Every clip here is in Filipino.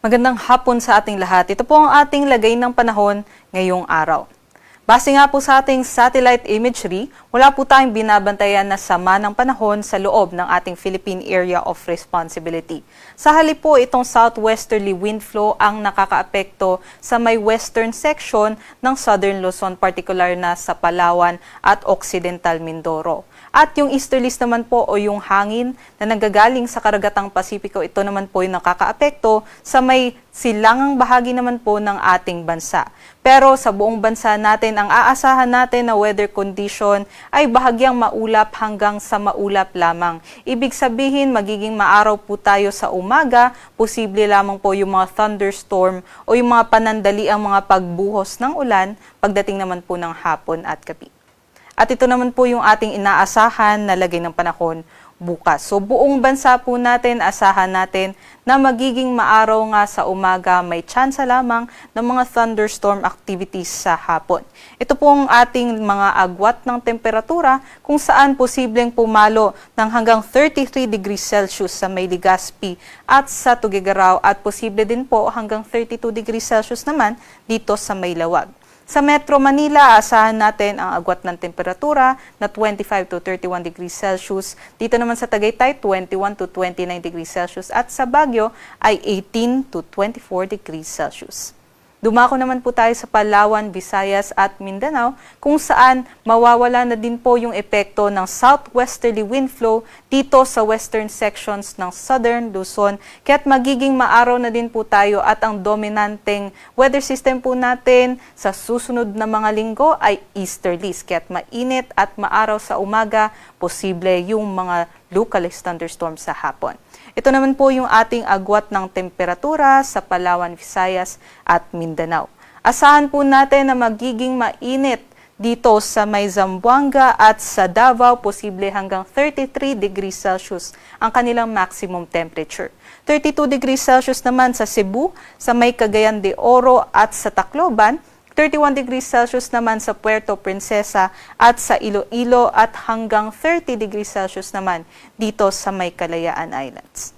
Magandang hapon sa ating lahat. Ito po ang ating lagay ng panahon ngayong araw. Base nga po sa ating satellite imagery, wala po tayong binabantayan na sama ng panahon sa loob ng ating Philippine Area of Responsibility. Sa halip po, itong southwesterly wind flow ang nakakaapekto sa may western section ng Southern Luzon, particular na sa Palawan at Occidental Mindoro. At yung easterlies naman po o yung hangin na nanggagaling sa karagatang Pasipiko, ito naman po yung nakakaapekto sa may silangang bahagi naman po ng ating bansa. Pero sa buong bansa natin, ang aasahan natin na weather condition ay bahagyang maulap hanggang sa maulap lamang. Ibig sabihin, magiging maaraw po tayo sa umaga, posible lamang po yung mga thunderstorm o yung mga panandaliang mga pagbuhos ng ulan pagdating naman po ng hapon at gabi. At ito naman po yung ating inaasahan na lagay ng panahon bukas. So buong bansa po natin, asahan natin na magiging maaraw nga sa umaga, may tsansa lamang ng mga thunderstorm activities sa hapon. Ito po ang ating mga agwat ng temperatura kung saan posibleng pumalo ng hanggang 33 degrees Celsius sa may Legazpi at sa Tuguegarao at posible din po hanggang 32 degrees Celsius naman dito sa may Lawag. Sa Metro Manila, asahan natin ang agwat ng temperatura na 25 to 31 degrees Celsius. Dito naman sa Tagaytay, 21 to 29 degrees Celsius. At sa Baguio ay 18 to 24 degrees Celsius. Dumako naman po tayo sa Palawan, Visayas at Mindanao kung saan mawawala na din po yung epekto ng southwesterly wind flow dito sa western sections ng Southern Luzon. Kaya't magiging maaraw na din po tayo at ang dominanteng weather system po natin sa susunod na mga linggo ay easterlies. Kaya't mainit at maaraw sa umaga, posible yung mga localized thunderstorms sa hapon. Ito naman po yung ating agwat ng temperatura sa Palawan, Visayas at Mindanao. Asahan po natin na magiging mainit dito sa may Zamboanga at sa Davao, posible hanggang 33 degrees Celsius ang kanilang maximum temperature. 32 degrees Celsius naman sa Cebu, sa may Cagayan de Oro at sa Tacloban, 31 degrees Celsius naman sa Puerto Princesa at sa Iloilo at hanggang 30 degrees Celsius naman dito sa may Kalayaan Islands.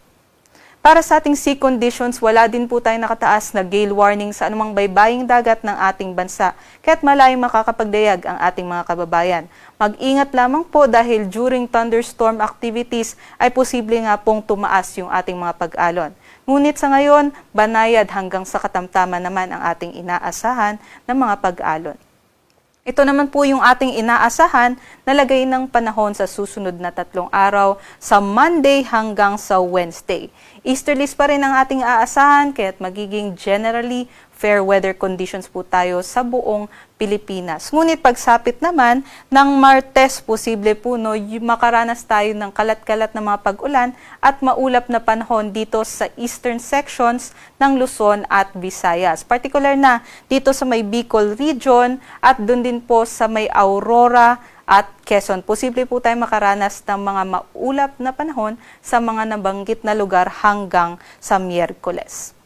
Para sa ating sea conditions, wala din po tayong nakataas na gale warning sa anumang baybaying dagat ng ating bansa, kaya't malayong makakapagdayag ang ating mga kababayan. Mag-ingat lamang po dahil during thunderstorm activities ay posible nga pong tumaas yung ating mga pag-alon. Ngunit sa ngayon, banayad hanggang sa katamtaman naman ang ating inaasahan ng mga pag-alon. Ito naman po yung ating inaasahan na lagay ng panahon sa susunod na 3 araw sa Monday hanggang sa Wednesday. Easterlies pa rin ang ating aasahan kaya't magiging generally fair weather conditions po tayo sa buong Pilipinas. Ngunit pagsapit naman ng Martes, posible po makaranas tayo ng kalat-kalat na mga pag-ulan at maulap na panahon dito sa eastern sections ng Luzon at Visayas. Particular na dito sa may Bicol region at doon din po sa may Aurora at Quezon. Posible po tayo makaranas ng mga maulap na panahon sa mga nabanggit na lugar hanggang sa Miyerkules.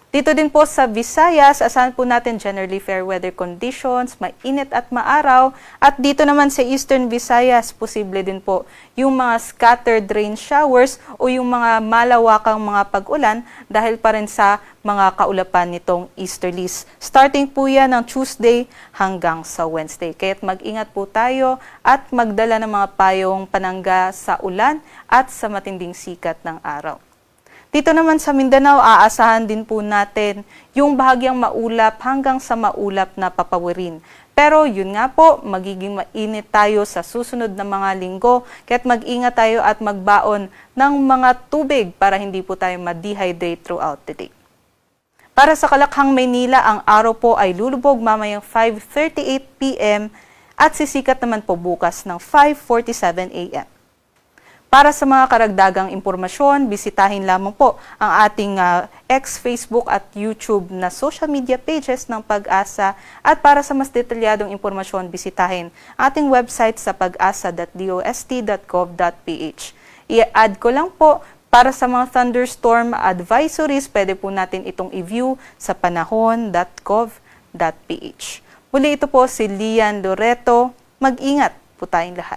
Dito din po sa Visayas, asahan po natin generally fair weather conditions, mainit at maaraw. At dito naman sa Eastern Visayas, posible din po yung mga scattered rain showers o yung mga malawakang mga pag-ulan dahil pa rin sa mga kaulapan nitong easterlies. Starting po yan ng Tuesday hanggang sa Wednesday. Kaya't mag-ingat po tayo at magdala ng mga payong panangga sa ulan at sa matinding sikat ng araw. Dito naman sa Mindanao, aasahan din po natin yung bahagyang maulap hanggang sa maulap na papawirin. Pero yun nga po, magiging mainit tayo sa susunod na mga linggo, kaya't mag-ingat tayo at magbaon ng mga tubig para hindi po tayo ma-dehydrate throughout the day. Para sa Kalakhang, Maynila, ang araw po ay lulubog mamayang 5:38 p.m. at sisikat naman po bukas ng 5:47 a.m. Para sa mga karagdagang impormasyon, bisitahin lamang po ang ating Facebook at YouTube na social media pages ng Pag-asa at para sa mas detalyadong impormasyon, bisitahin ating website sa pag-asa.dost.gov.ph. I-add ko lang po, para sa mga thunderstorm advisories, pwede po natin itong i-view sa panahon.gov.ph. Muli ito po si Lian Loreto. Mag-ingat po tayong lahat.